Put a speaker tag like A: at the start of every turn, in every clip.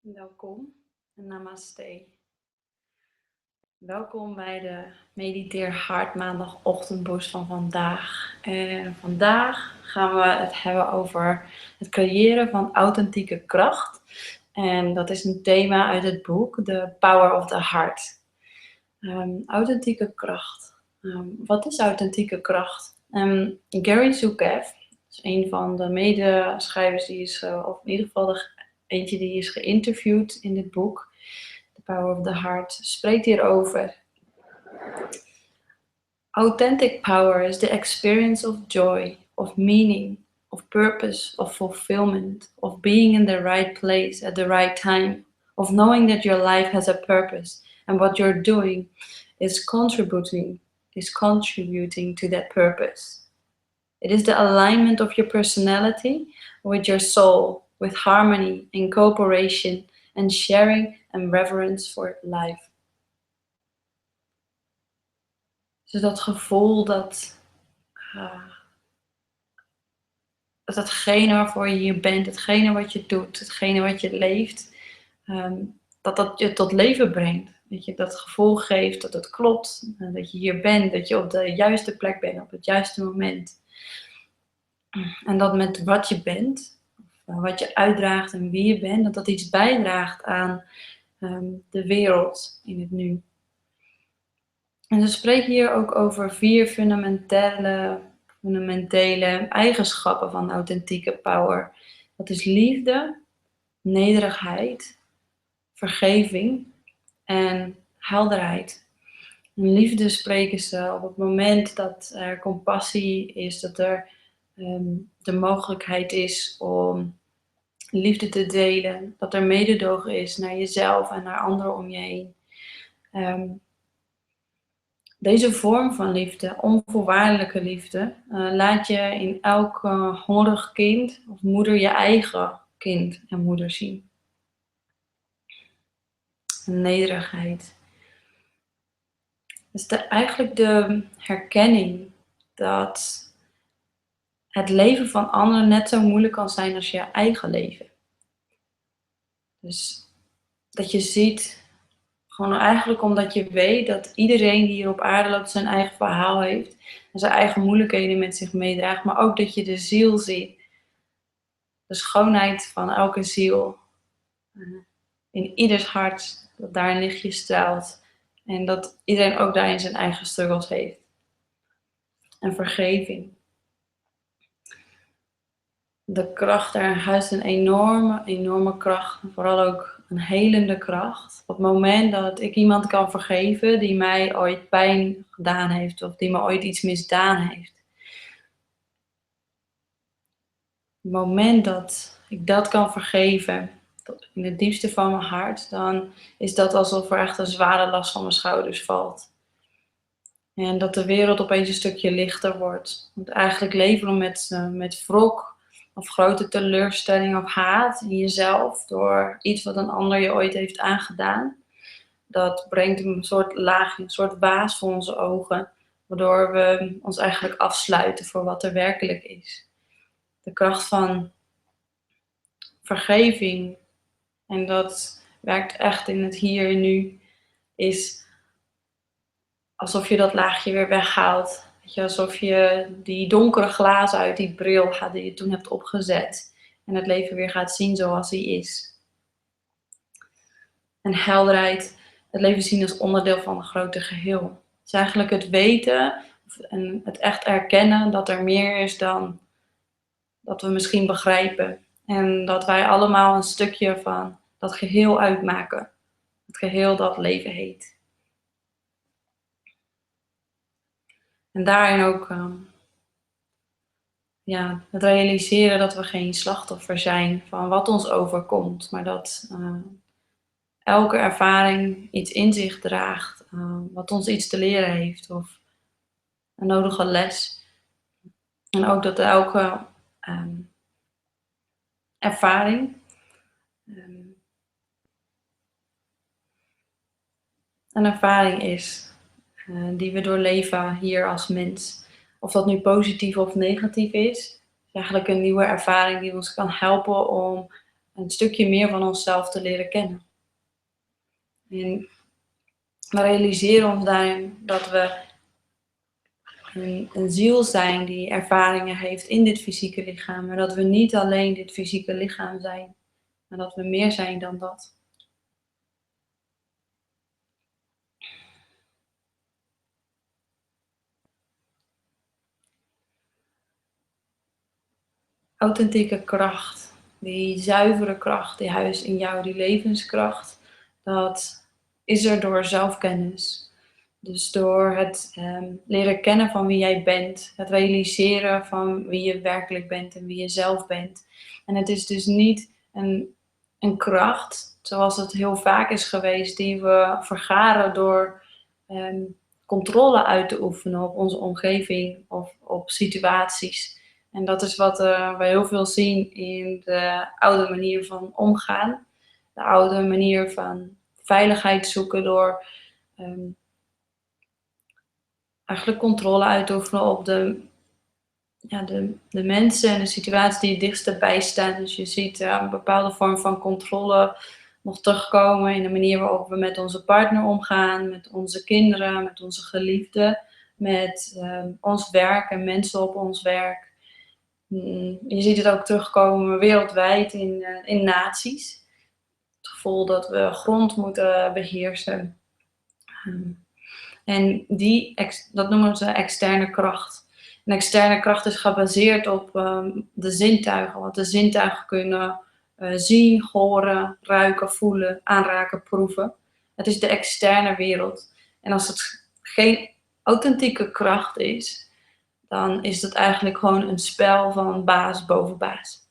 A: Welkom en namaste. Welkom bij de Mediteer Hart Maandagochtendboost van vandaag. En vandaag gaan we het hebben over het creëren van authentieke kracht. En dat is een thema uit het boek The Power of the Heart. Authentieke kracht. Wat is authentieke kracht? Gary Zukav is een van de medeschrijvers die is, of in ieder geval eentje die is geïnterviewd in dit boek, The Power of the Heart, spreekt hierover. Authentic power is the experience of joy, of meaning, of purpose, of fulfillment, of being in the right place at the right time, of knowing that your life has a purpose and what you're doing is contributing to that purpose. It is the alignment of your personality with your soul, with harmony and cooperation and sharing and reverence for life. Dus dat gevoel dat hetgene waarvoor je hier bent, hetgene wat je doet, hetgene wat je leeft, dat je tot leven brengt. Dat je dat gevoel geeft dat het klopt, dat je hier bent, dat je op de juiste plek bent, op het juiste moment. En dat met wat je bent, wat je uitdraagt en wie je bent, dat iets bijdraagt aan de wereld in het nu. En ze spreken hier ook over 4 fundamentele eigenschappen van authentieke power. Dat is liefde, nederigheid, vergeving en helderheid. In liefde spreken ze op het moment dat er compassie is, dat er de mogelijkheid is om liefde te delen, dat er mededogen is naar jezelf en naar anderen om je heen. Deze vorm van liefde, onvoorwaardelijke liefde, laat je in elk hongerig kind of moeder je eigen kind en moeder zien. Nederigheid. Dus eigenlijk de herkenning dat het leven van anderen net zo moeilijk kan zijn als je eigen leven. Dus dat je ziet, gewoon eigenlijk omdat je weet dat iedereen die hier op aarde loopt zijn eigen verhaal heeft. En zijn eigen moeilijkheden met zich meedraagt. Maar ook dat je de ziel ziet. De schoonheid van elke ziel. In ieders hart. Dat daar een lichtje straalt. En dat iedereen ook daarin zijn eigen struggles heeft. En vergeving. De kracht, daar huist een enorme kracht. Vooral ook een helende kracht. Op het moment dat ik iemand kan vergeven die mij ooit pijn gedaan heeft. Of die me ooit iets misdaan heeft. Op het moment dat ik dat kan vergeven. In het diepste van mijn hart. Dan is dat alsof er echt een zware last van mijn schouders valt. En dat de wereld opeens een stukje lichter wordt. Want eigenlijk leven we met wrok. Of grote teleurstelling of haat in jezelf. Door iets wat een ander je ooit heeft aangedaan. Dat brengt een soort laagje, een soort waas voor onze ogen. Waardoor we ons eigenlijk afsluiten voor wat er werkelijk is. De kracht van vergeving. En dat werkt echt in het hier en nu. Is alsof je dat laagje weer weghaalt. Weet je, alsof je die donkere glazen uit die bril gaat die je toen hebt opgezet. En het leven weer gaat zien zoals hij is. En helderheid, het leven zien als onderdeel van een groter geheel. Het is eigenlijk het weten en het echt erkennen dat er meer is dan dat we misschien begrijpen. En dat wij allemaal een stukje van dat geheel uitmaken. Het geheel dat leven heet. En daarin ook het realiseren dat we geen slachtoffer zijn van wat ons overkomt. Maar dat elke ervaring iets in zich draagt. Wat ons iets te leren heeft. Of een nodige les. En ook dat elke ervaring een ervaring is. Die we doorleven hier als mens. Of dat nu positief of negatief is. Is eigenlijk een nieuwe ervaring die ons kan helpen om een stukje meer van onszelf te leren kennen. En we realiseren ons daarin dat we een ziel zijn die ervaringen heeft in dit fysieke lichaam. Maar dat we niet alleen dit fysieke lichaam zijn, maar dat we meer zijn dan dat. Authentieke kracht, die zuivere kracht, die huist in jou, die levenskracht, dat is er door zelfkennis. Dus door het leren kennen van wie jij bent, het realiseren van wie je werkelijk bent en wie je zelf bent. En het is dus niet een kracht, zoals het heel vaak is geweest, die we vergaren door controle uit te oefenen op onze omgeving of op situaties. En dat is wat we heel veel zien in de oude manier van omgaan. De oude manier van veiligheid zoeken door eigenlijk controle uit te oefenen op de mensen en de situaties die het dichtst bij staan. Dus je ziet een bepaalde vorm van controle nog terugkomen in de manier waarop we met onze partner omgaan, met onze kinderen, met onze geliefden, met ons werk en mensen op ons werk. Je ziet het ook terugkomen wereldwijd in naties. Het gevoel dat we grond moeten beheersen. En dat noemen ze externe kracht. Een externe kracht is gebaseerd op de zintuigen. Wat de zintuigen kunnen zien, horen, ruiken, voelen, aanraken, proeven. Het is de externe wereld. En als het geen authentieke kracht is, dan is dat eigenlijk gewoon een spel van baas boven baas.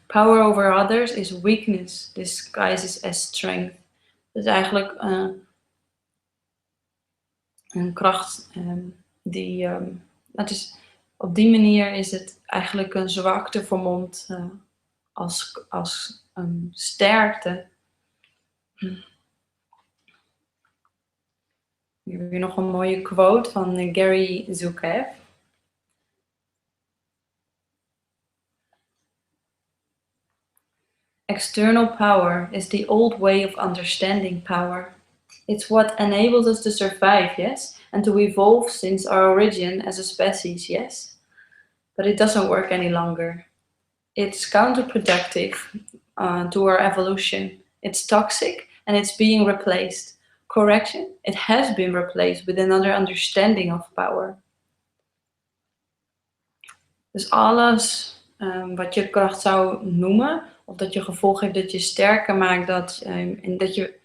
A: Power over others is weakness disguises as strength. Dus eigenlijk een kracht die, op die manier is het eigenlijk een zwakte vermomd als een sterkte. Hier heb je nog een mooie quote van Gary Zukav. External power is the old way of understanding power. It's what enables us to survive, yes, and to evolve since our origin as a species, yes. But it doesn't work any longer. It's counterproductive to our evolution. It's toxic and it's being replaced. Correction, it has been replaced with another understanding of power. Dus alles wat je kracht zou noemen, of dat je gevoel geeft dat je sterker maakt, en dat je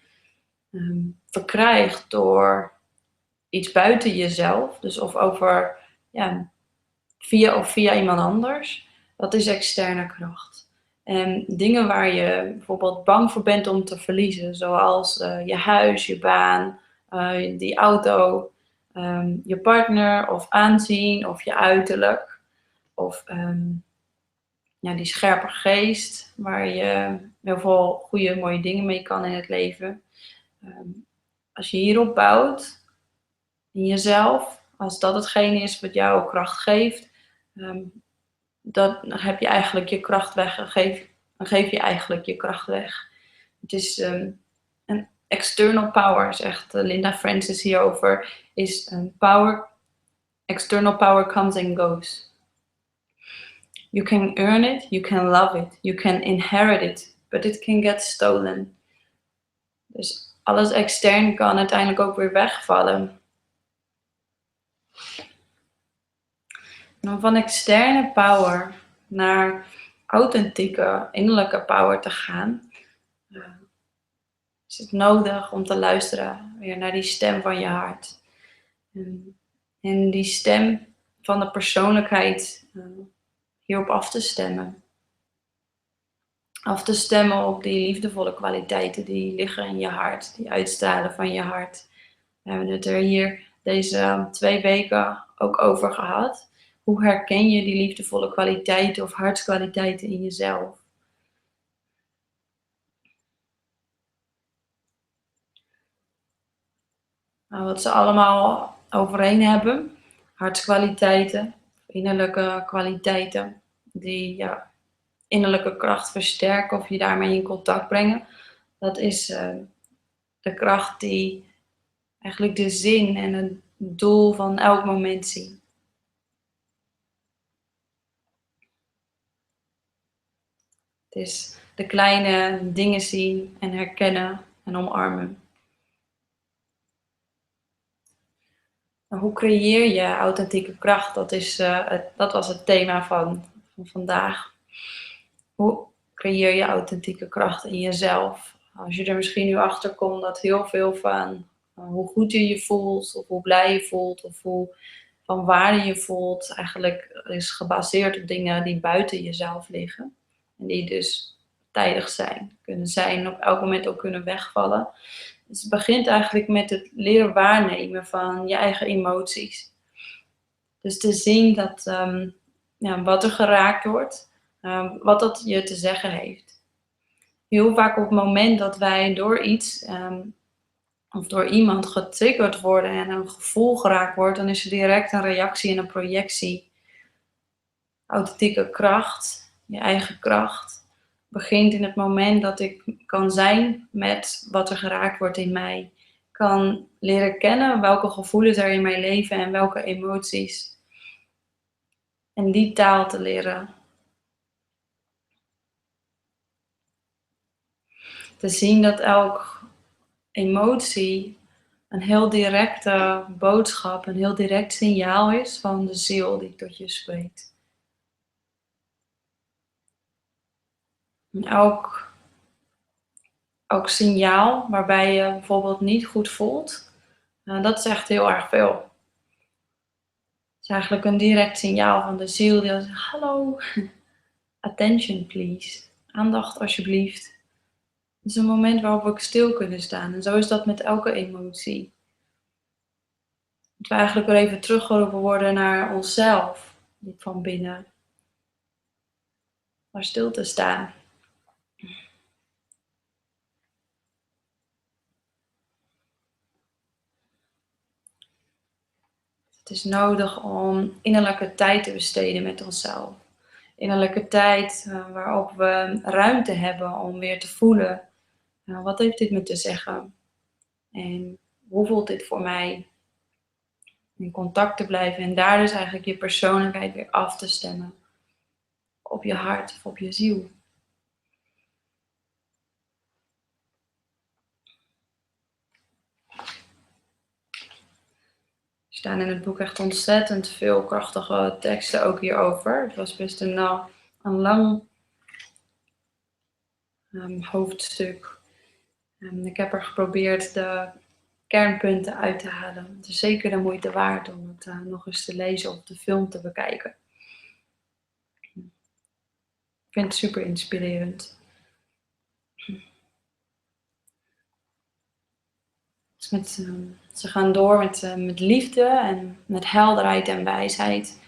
A: verkrijgt door iets buiten jezelf, dus of over via iemand anders, dat is externe kracht. En dingen waar je bijvoorbeeld bang voor bent om te verliezen, zoals je huis, je baan, die auto, je partner of aanzien of je uiterlijk. Of die scherpe geest, waar je heel veel goede, mooie dingen mee kan in het leven. Als je hierop bouwt, in jezelf, als dat hetgene is wat jou kracht geeft, dan heb je eigenlijk je kracht weggegeven. Dan geef je eigenlijk je kracht weg. Het is een external power, zegt Linda Francis hierover, is power. External power comes and goes. You can earn it, you can love it, you can inherit it, but it can get stolen. Dus alles extern kan uiteindelijk ook weer wegvallen. En om van externe power naar authentieke, innerlijke power te gaan, is het nodig om te luisteren weer naar die stem van je hart. En die stem van de persoonlijkheid hierop af te stemmen. Af te stemmen op die liefdevolle kwaliteiten die liggen in je hart, die uitstralen van je hart. We hebben het er hier deze 2 weken ook over gehad. Hoe herken je die liefdevolle kwaliteiten of hartskwaliteiten in jezelf? Nou, wat ze allemaal overeen hebben, hartskwaliteiten, innerlijke kwaliteiten, die innerlijke kracht versterken of je daarmee in contact brengen. Dat is de kracht die eigenlijk de zin en het doel van elk moment ziet. Het is de kleine dingen zien en herkennen en omarmen. Hoe creëer je authentieke kracht? Dat was het thema van vandaag. Hoe creëer je authentieke kracht in jezelf? Als je er misschien nu achter komt dat heel veel van hoe goed je je voelt, of hoe blij je voelt, of hoe van waarde je voelt, eigenlijk is gebaseerd op dingen die buiten jezelf liggen. En die dus tijdig kunnen zijn en op elk moment ook kunnen wegvallen. Dus het begint eigenlijk met het leren waarnemen van je eigen emoties. Dus te zien dat wat er geraakt wordt, wat dat je te zeggen heeft. Heel vaak op het moment dat wij door iets of door iemand getriggerd worden en een gevoel geraakt wordt, dan is er direct een reactie en een projectie. Authentieke kracht, je eigen kracht, begint in het moment dat ik kan zijn met wat er geraakt wordt in mij. Kan leren kennen welke gevoelens er in mijn leven en welke emoties. En die taal te leren. Te zien dat elke emotie een heel directe boodschap, een heel direct signaal is van de ziel die tot je spreekt. En elk signaal waarbij je bijvoorbeeld niet goed voelt, dat zegt heel erg veel. Het is eigenlijk een direct signaal van de ziel die zegt: hallo, attention please, aandacht alsjeblieft. Het is een moment waarop we stil kunnen staan. En zo is dat met elke emotie. Dat we eigenlijk weer even teruggeroepen worden naar onszelf, diep van binnen. Maar stil te staan. Het is nodig om innerlijke tijd te besteden met onszelf. Innerlijke tijd waarop we ruimte hebben om weer te voelen. Wat heeft dit me te zeggen? En hoe voelt dit voor mij? In contact te blijven en daar dus eigenlijk je persoonlijkheid weer af te stemmen. Op je hart of op je ziel. Er staan in het boek echt ontzettend veel krachtige teksten ook hierover. Het was best een lang hoofdstuk. Ik heb er geprobeerd de kernpunten uit te halen. Het is zeker de moeite waard om het nog eens te lezen of de film te bekijken. Ik vind het super inspirerend. Dus ze gaan door met liefde en met helderheid en wijsheid.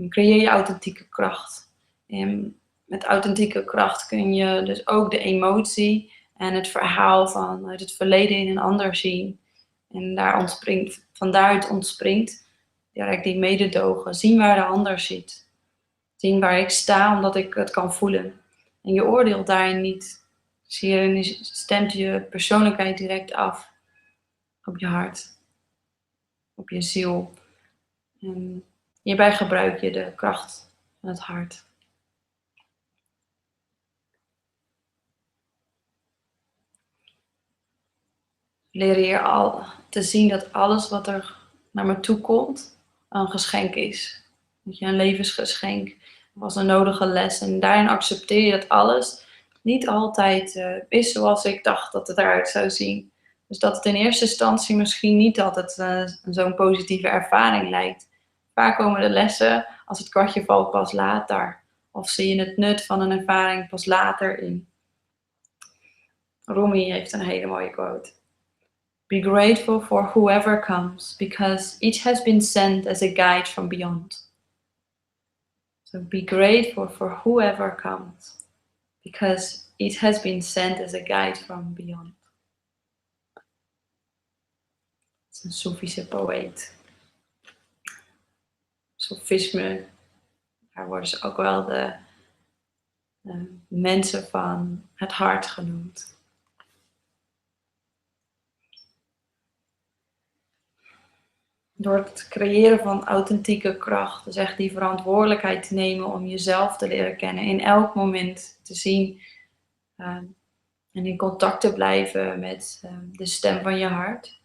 A: Creëer je authentieke kracht. En met authentieke kracht kun je dus ook de emotie en het verhaal vanuit het verleden in een ander zien. En van daaruit ontspringt direct die mededogen. Zien waar de ander zit. Zien waar ik sta omdat ik het kan voelen. En je oordeelt daarin niet. Dus hierin stemt je persoonlijkheid direct af. Op je hart. Op je ziel. En hierbij gebruik je de kracht van het hart. Leer hier al te zien dat alles wat er naar me toe komt een geschenk is. Dat je een levensgeschenk was een nodige les. En daarin accepteer je dat alles niet altijd is zoals ik dacht dat het eruit zou zien. Dus dat het in eerste instantie misschien niet altijd zo'n positieve ervaring lijkt. Vaak komen de lessen, als het kwartje valt, pas later. Of zie je het nut van een ervaring pas later in. Rumi heeft een hele mooie quote. Be grateful for whoever comes, because each has been sent as a guide from beyond. So be grateful for whoever comes, because each has been sent as a guide from beyond. Het is een Soefische poëet. Soefisme, daar worden ze ook wel de mensen van het hart genoemd. Door het creëren van authentieke kracht, dus echt die verantwoordelijkheid te nemen om jezelf te leren kennen, in elk moment te zien en in contact te blijven met de stem van je hart.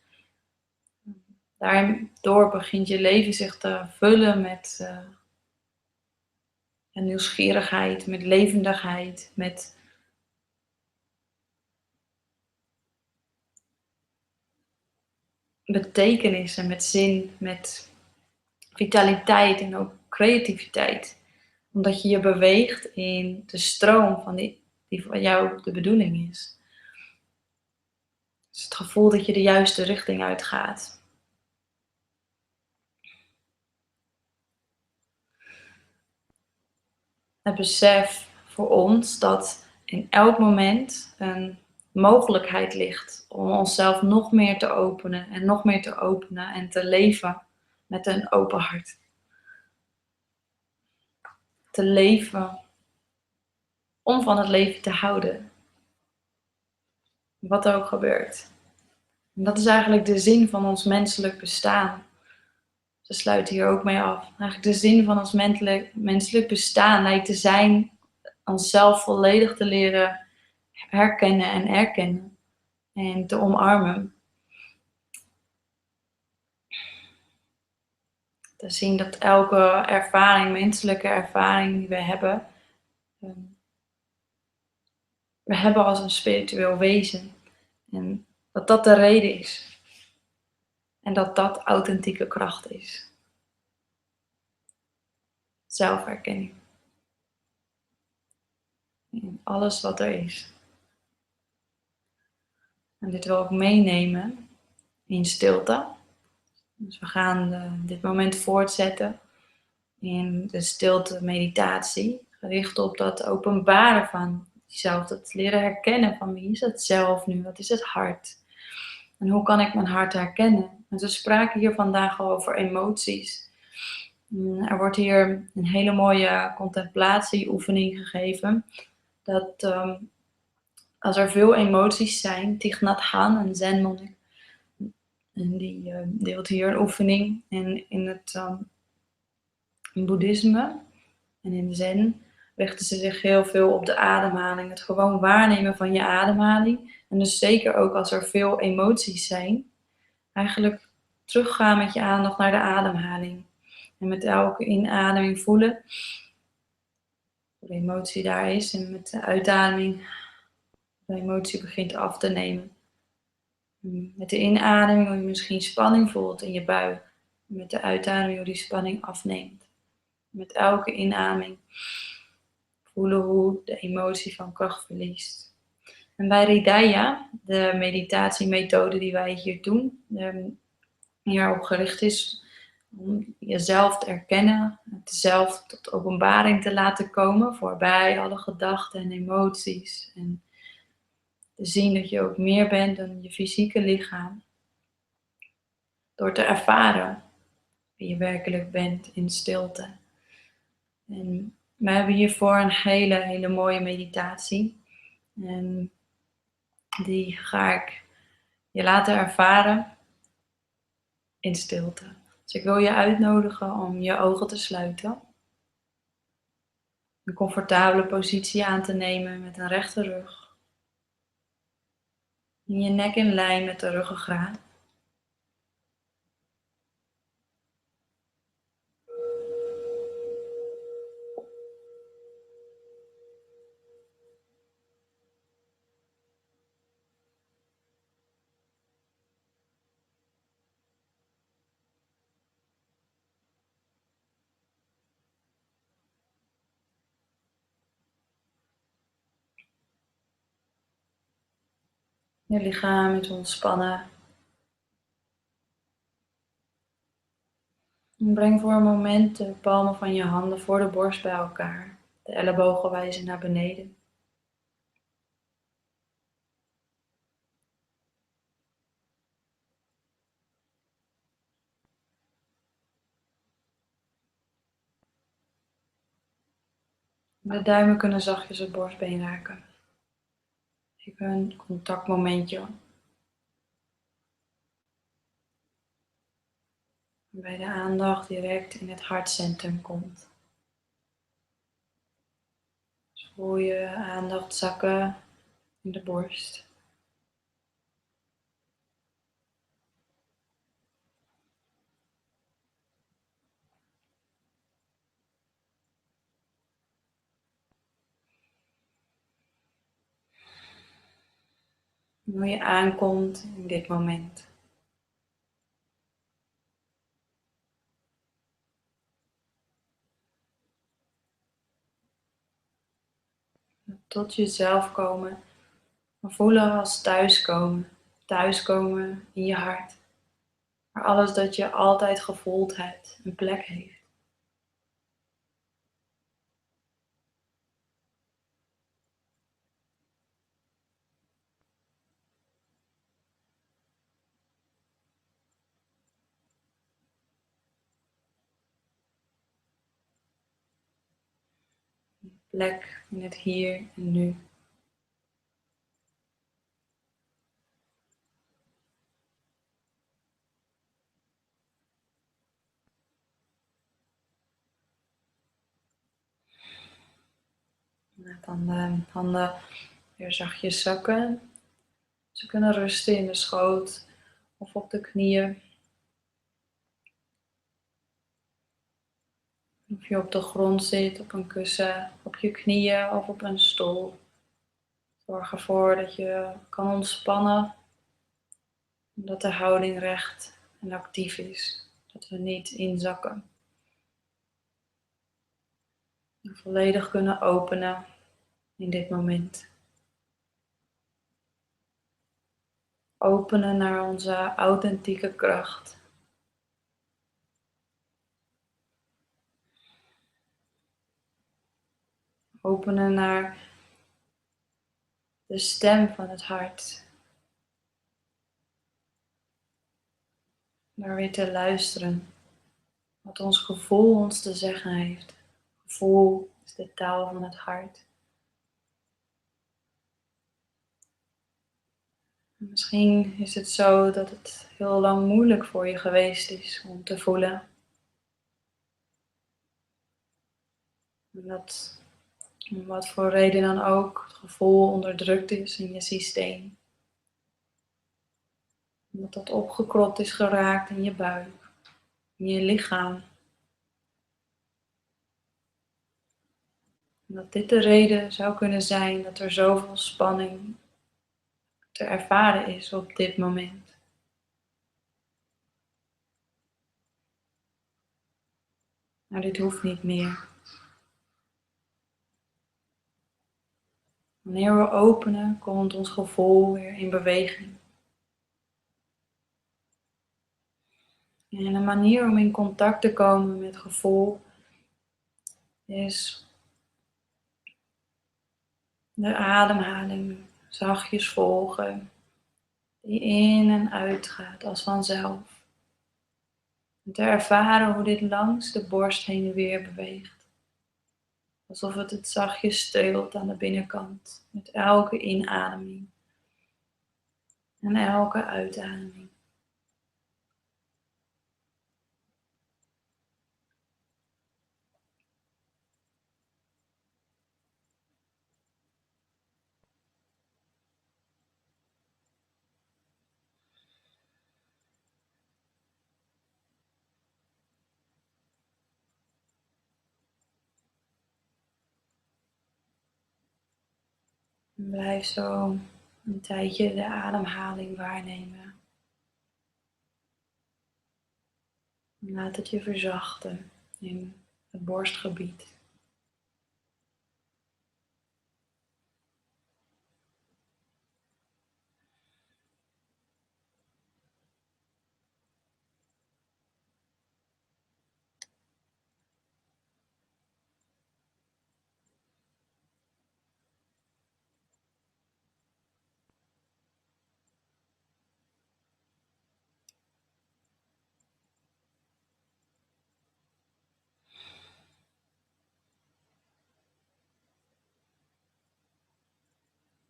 A: Daardoor begint je leven zich te vullen met nieuwsgierigheid, met levendigheid, met betekenis en met zin, met vitaliteit en ook creativiteit. Omdat je je beweegt in de stroom van die van jou de bedoeling is. Dus het gevoel dat je de juiste richting uitgaat. Het besef voor ons dat in elk moment een mogelijkheid ligt om onszelf nog meer te openen en nog meer te openen en te leven met een open hart. Te leven om van het leven te houden. Wat er ook gebeurt. En dat is eigenlijk de zin van ons menselijk bestaan. Ze sluiten hier ook mee af. Eigenlijk de zin van ons menselijk bestaan lijkt te zijn onszelf volledig te leren herkennen en erkennen. En te omarmen. Te zien dat elke ervaring, menselijke ervaring die we hebben als een spiritueel wezen. En dat dat de reden is. En dat dat authentieke kracht is. Zelfherkenning. In alles wat er is. En dit wil ik meenemen in stilte. Dus we gaan dit moment voortzetten in de stilte meditatie. Gericht op dat openbaren van jezelf. Dat leren herkennen van wie is het zelf nu? Wat is het hart? En hoe kan ik mijn hart herkennen? En we spraken hier vandaag al over emoties. Er wordt hier een hele mooie contemplatieoefening gegeven. Dat als er veel emoties zijn, Thich Nhat Hanh, een zenmonnik, en die deelt hier een oefening. En in het boeddhisme en in zen richten ze zich heel veel op de ademhaling. Het gewoon waarnemen van je ademhaling. En dus zeker ook als er veel emoties zijn, eigenlijk teruggaan met je aandacht naar de ademhaling. En met elke inademing voelen hoe de emotie daar is. En met de uitademing de emotie begint af te nemen. Met de inademing hoe je misschien spanning voelt in je buik. Met de uitademing hoe die spanning afneemt. Met elke inademing voelen hoe de emotie van kracht verliest. En bij Ridaya, de meditatiemethode die wij hier doen, hierop gericht is om jezelf te erkennen, jezelf tot openbaring te laten komen, voorbij alle gedachten en emoties. En te zien dat je ook meer bent dan je fysieke lichaam. Door te ervaren wie je werkelijk bent in stilte. En we hebben hiervoor een hele mooie meditatie. En die ga ik je laten ervaren in stilte. Dus ik wil je uitnodigen om je ogen te sluiten. Een comfortabele positie aan te nemen met een rechte rug. En je nek in lijn met de ruggengraat. Je lichaam is ontspannen. En breng voor een moment de palmen van je handen voor de borst bij elkaar. De ellebogen wijzen naar beneden. De duimen kunnen zachtjes het borstbeen raken. Even een contactmomentje. Waarbij de aandacht direct in het hartcentrum komt. Dus voel je aandacht zakken in de borst. Hoe je aankomt in dit moment. Tot jezelf komen. Maar voelen als thuiskomen. Thuiskomen in je hart. Waar alles dat je altijd gevoeld hebt een plek heeft. Een plek in het hier en nu. Laat dan de handen weer zachtjes zakken. Ze kunnen rusten in de schoot of op de knieën. Of je op de grond zit, op een kussen, op je knieën of op een stoel. Zorg ervoor dat je kan ontspannen. Dat de houding recht en actief is. Dat we niet inzakken. En volledig kunnen openen in dit moment. Openen naar onze authentieke kracht. Openen naar de stem van het hart. Naar weer te luisteren. Wat ons gevoel ons te zeggen heeft. Gevoel is de taal van het hart. Misschien is het zo dat het heel lang moeilijk voor je geweest is om te voelen. En dat om wat voor reden dan ook het gevoel onderdrukt is in je systeem. Omdat dat opgeklopt is geraakt in je buik, in je lichaam. En dat dit de reden zou kunnen zijn dat er zoveel spanning te ervaren is op dit moment. Maar dit hoeft niet meer. Wanneer we openen, komt ons gevoel weer in beweging. En een manier om in contact te komen met gevoel is de ademhaling zachtjes volgen, die in en uit gaat als vanzelf. En te ervaren hoe dit langs de borst heen en weer beweegt. Alsof het zachtjes streelt aan de binnenkant met elke inademing en elke uitademing. En blijf zo een tijdje de ademhaling waarnemen. En laat het je verzachten in het borstgebied.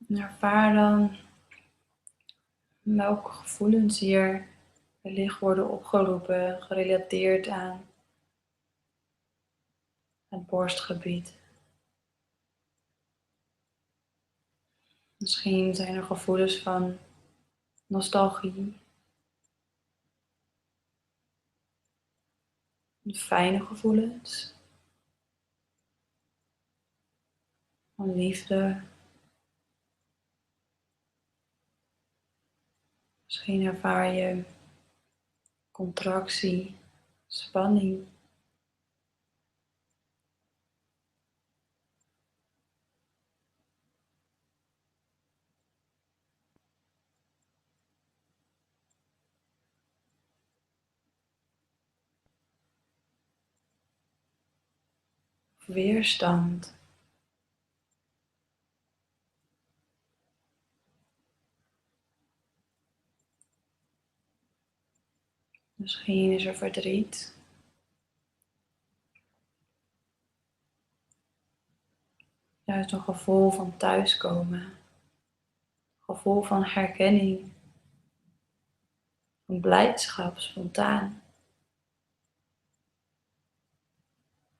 A: En ervaar dan welke gevoelens hier wellicht worden opgeroepen, gerelateerd aan het borstgebied. Misschien zijn er gevoelens van nostalgie, fijne gevoelens, van liefde. Misschien ervaar je contractie, spanning. Weerstand. Misschien is er verdriet. Juist een gevoel van thuiskomen. Een gevoel van herkenning. Van blijdschap, spontaan.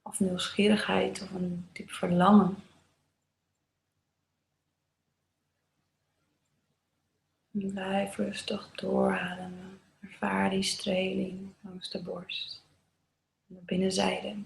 A: Of nieuwsgierigheid of een diep verlangen. En blijf rustig doorademen. Ervaar die streling langs de borst. En de binnenzijde.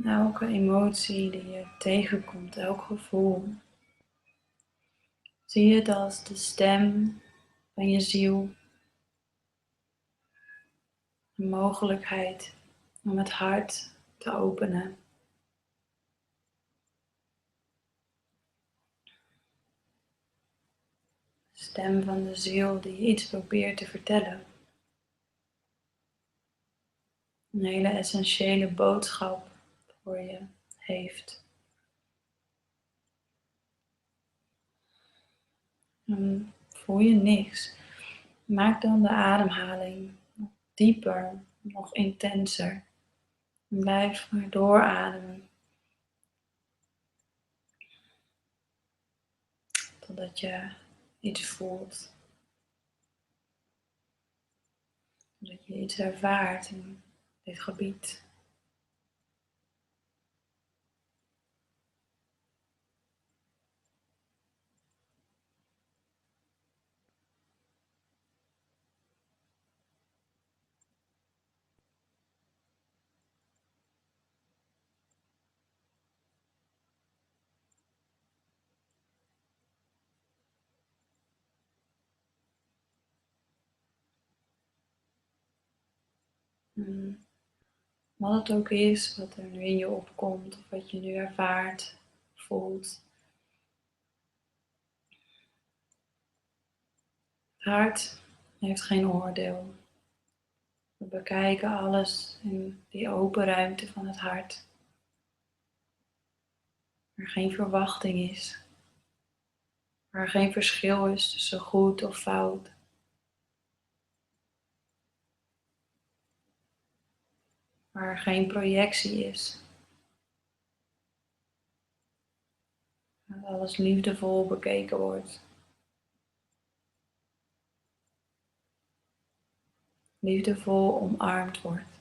A: En elke emotie die je tegenkomt, elk gevoel, zie het als de stem van je ziel. Een mogelijkheid om het hart te openen. De stem van de ziel die iets probeert te vertellen. Een hele essentiële boodschap voor je heeft. En voel je niks. Maak dan de ademhaling nog dieper, nog intenser. En blijf maar doorademen. Totdat je iets voelt. Totdat je iets ervaart in dit gebied. Wat het ook is, wat er nu in je opkomt, of wat je nu ervaart, voelt. Het hart heeft geen oordeel. We bekijken alles in die open ruimte van het hart. Waar geen verwachting is. Waar geen verschil is tussen goed of fout. Waar geen projectie is. Waar alles liefdevol bekeken wordt. Liefdevol omarmd wordt.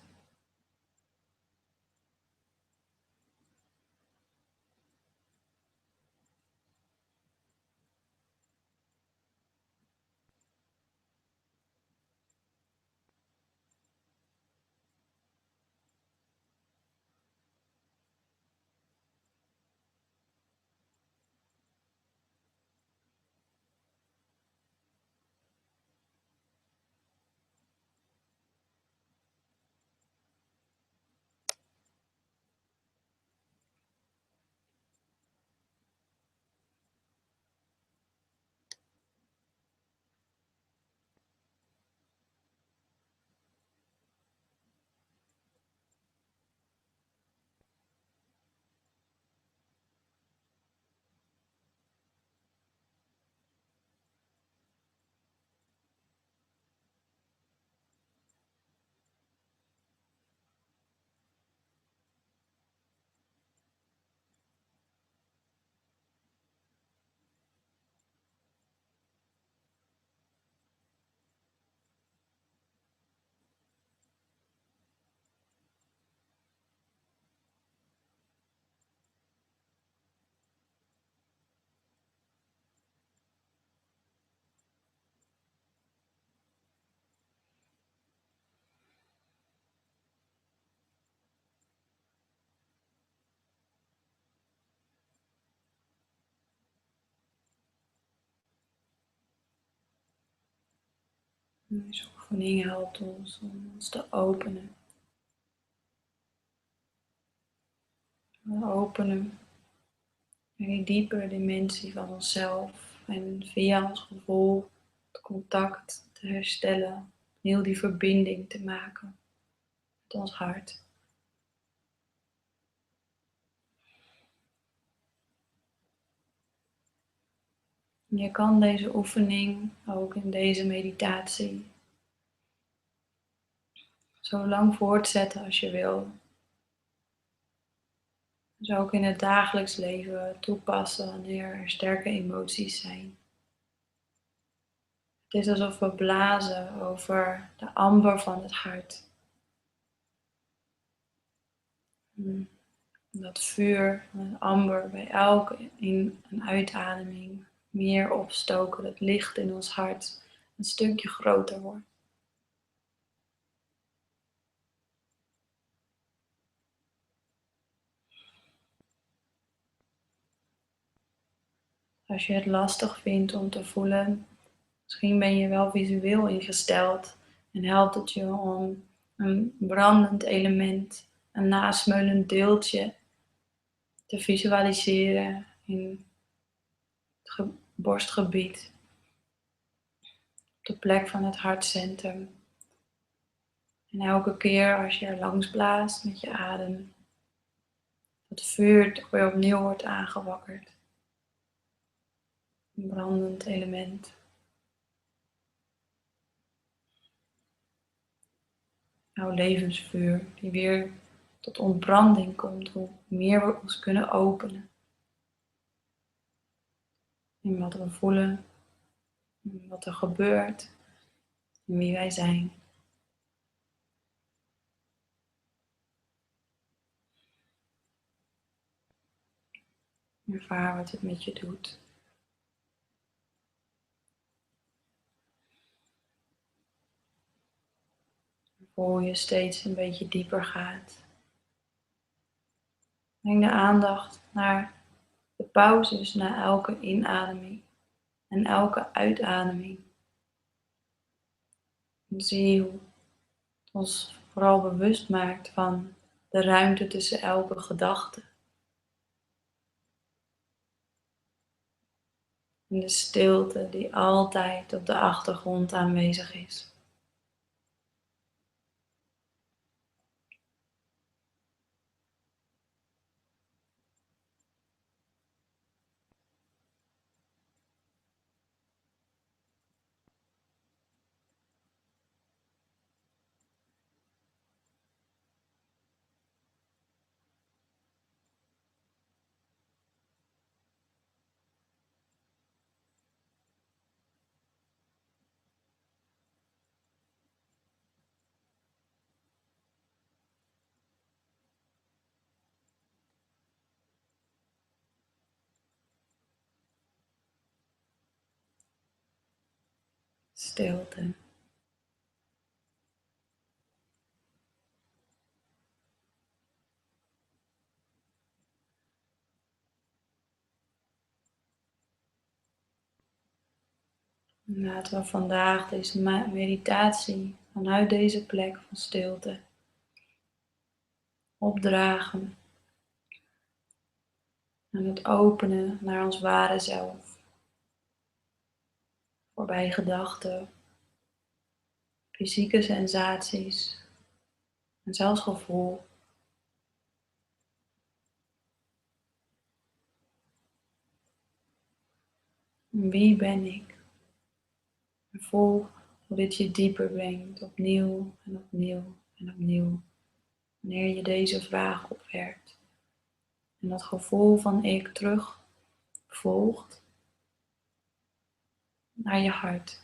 A: Deze oefening helpt ons om ons te openen. We openen naar die diepere dimensie van onszelf. En via ons gevoel het contact te herstellen. Heel die verbinding te maken met ons hart. Je kan deze oefening ook in deze meditatie zo lang voortzetten als je wil. Dus ook in het dagelijks leven toepassen wanneer er sterke emoties zijn. Het is alsof we blazen over de amber van het hart. Dat vuur van het amber bij elke in- en uitademing meer opstoken. Dat licht in ons hart een stukje groter wordt. Als je het lastig vindt om te voelen, misschien ben je wel visueel ingesteld en helpt het je om een brandend element, een nasmeulend deeltje te visualiseren in het borstgebied, op de plek van het hartcentrum. En elke keer als je er langs blaast met je adem, dat vuur weer opnieuw wordt aangewakkerd. Een brandend element. Jouw levensvuur die weer tot ontbranding komt, hoe meer we ons kunnen openen. In wat we voelen, in wat er gebeurt, en wie wij zijn. Ervaar wat het met je doet. Voel je steeds een beetje dieper gaat. Breng de aandacht naar de pauzes na elke inademing en elke uitademing. En zie hoe het ons vooral bewust maakt van de ruimte tussen elke gedachte. En de stilte die altijd op de achtergrond aanwezig is. Stilte. Laten we vandaag deze meditatie vanuit deze plek van stilte opdragen en het openen naar ons ware zelf. Voorbij gedachten, fysieke sensaties en zelfs gevoel. Wie ben ik? En voel hoe dit je dieper brengt, opnieuw en opnieuw en opnieuw. Wanneer je deze vraag opwerpt. En dat gevoel van ik terug volgt naar je hart.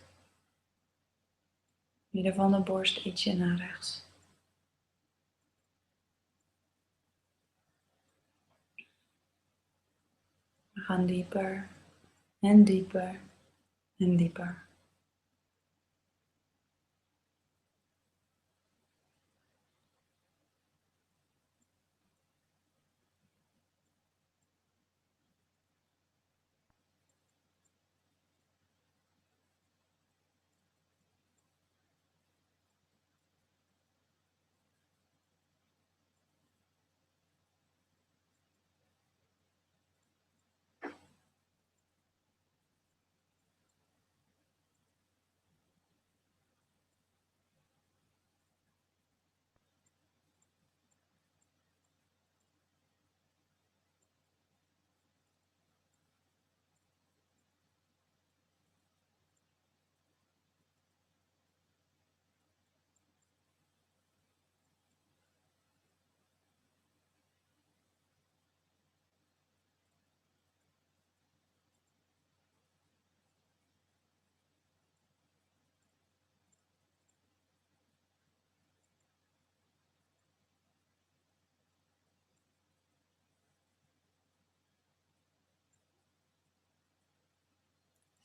A: Midden van de borst ietsje naar rechts. We gaan dieper en dieper en dieper.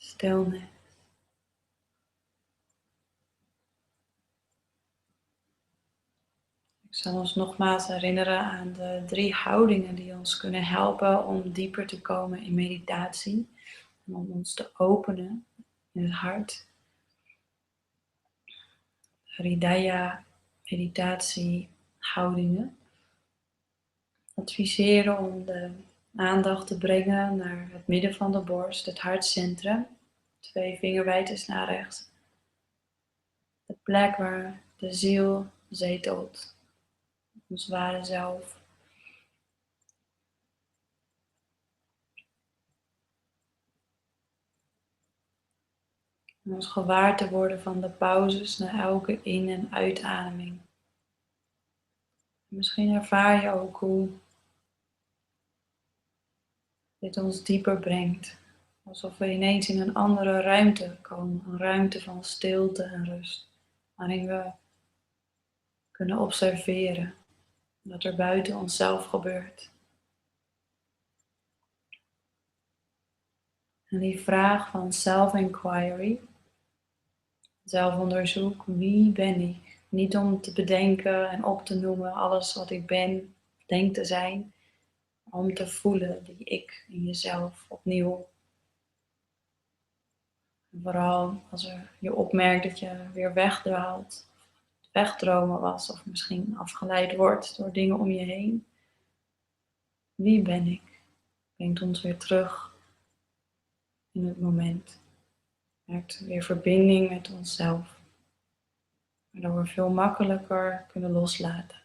A: Stilnis. Ik zal ons nogmaals herinneren aan de 3 houdingen die ons kunnen helpen om dieper te komen in meditatie. En om ons te openen in het hart. Hridaya meditatie houdingen. Adviseren om de aandacht te brengen naar het midden van de borst, het hartcentrum. 2 vingerwijtes naar rechts. De plek waar de ziel zetelt. Ons ware zelf. En ons gewaar te worden van de pauzes na elke in- en uitademing. Misschien ervaar je ook hoe dit ons dieper brengt. Alsof we ineens in een andere ruimte komen. Een ruimte van stilte en rust. Waarin we kunnen observeren wat er buiten onszelf gebeurt. En die vraag van self-inquiry, zelfonderzoek, wie ben ik? Niet om te bedenken en op te noemen alles wat ik ben, denk te zijn, maar om te voelen die ik in jezelf opnieuw. En vooral als je opmerkt dat je weer wegdwaalt, wegdromen was of misschien afgeleid wordt door dingen om je heen. Wie ben ik? Brengt ons weer terug in het moment. Maakt weer verbinding met onszelf. Waardoor we veel makkelijker kunnen loslaten.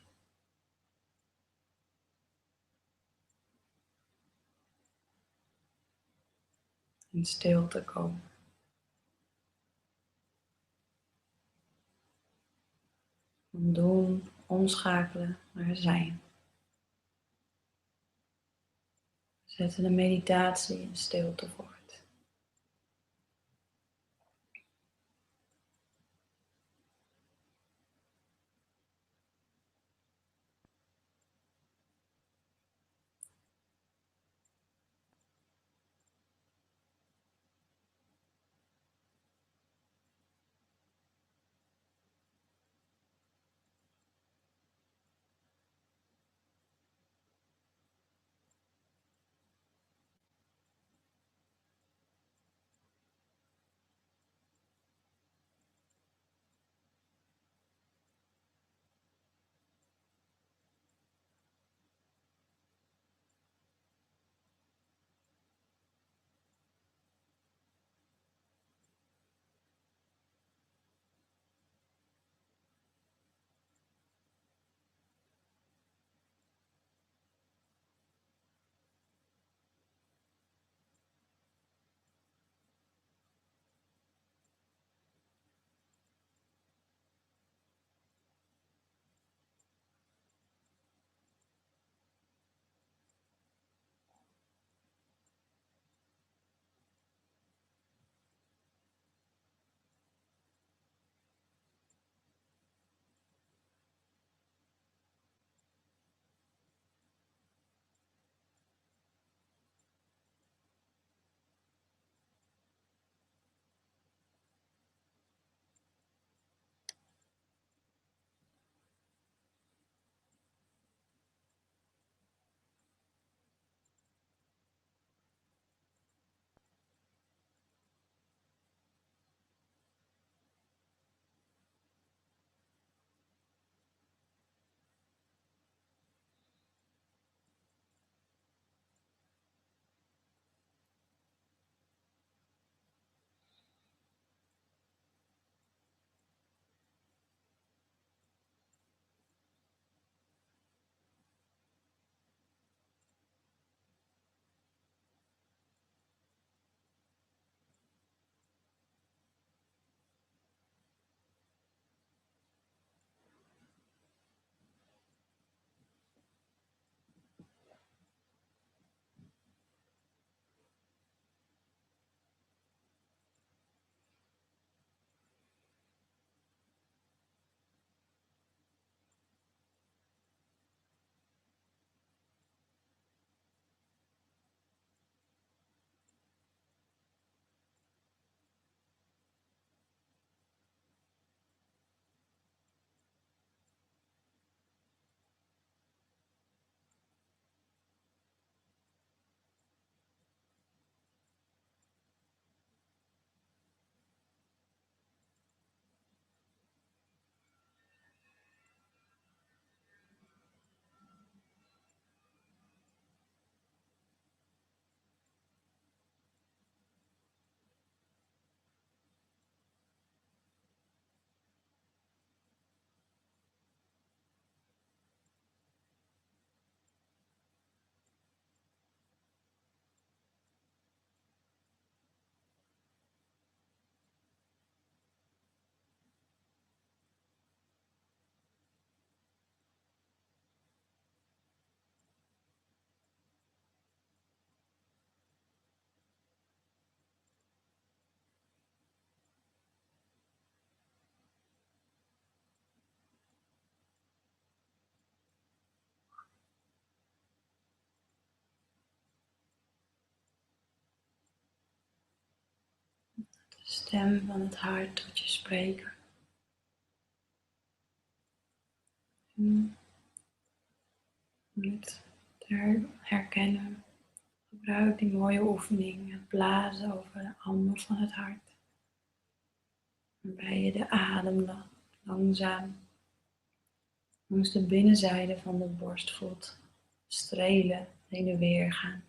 A: In stilte komen. Van doen, omschakelen naar zijn. We zetten de meditatie in stilte voort. De stem van het hart tot je spreken. Om het te herkennen, gebruik die mooie oefening, het blazen over de ammen van het hart. Waarbij je de adem langzaam Langs de binnenzijde van de borst voelt strelen, heen en weer gaan.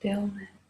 A: Stilheid.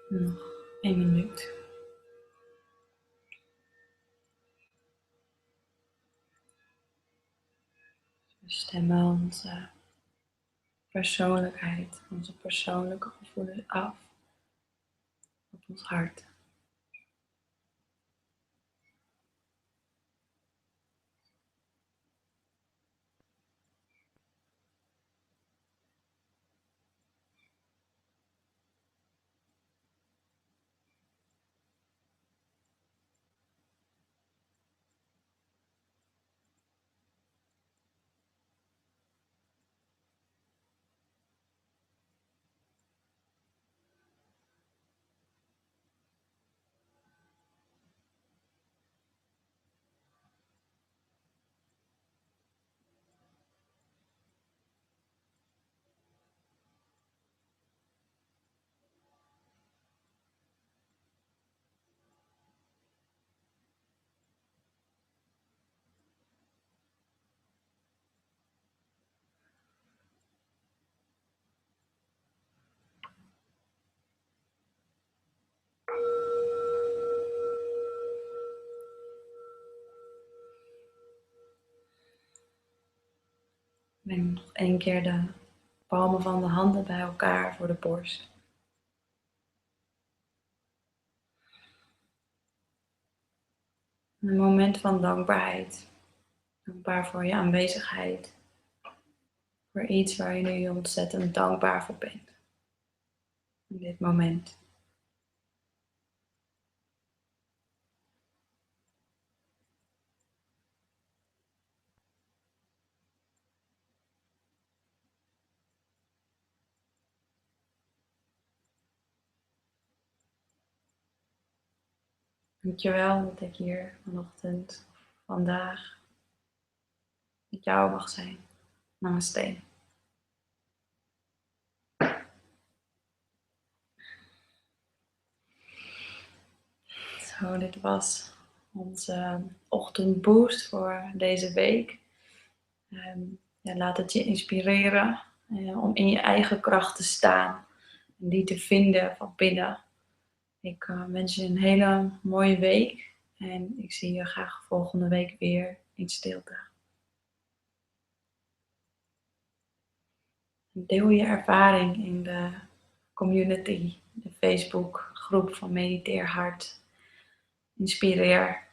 A: Nog 1 minuut. We stemmen onze persoonlijkheid, onze persoonlijke gevoelens af op ons hart. Breng nog 1 keer de palmen van de handen bij elkaar voor de borst. Een moment van dankbaarheid. Dankbaar voor je aanwezigheid. Voor iets waar je nu ontzettend dankbaar voor bent. In dit moment. Dankjewel dat ik hier vanochtend, vandaag, met jou mag zijn. Namaste. Zo, dit was onze ochtendboost voor deze week. Laat het je inspireren om in je eigen kracht te staan. En die te vinden van binnen. Ik wens je een hele mooie week. En ik zie je graag volgende week weer in stilte. Deel je ervaring in de community, de Facebook groep van Mediteer, Hart. Inspireer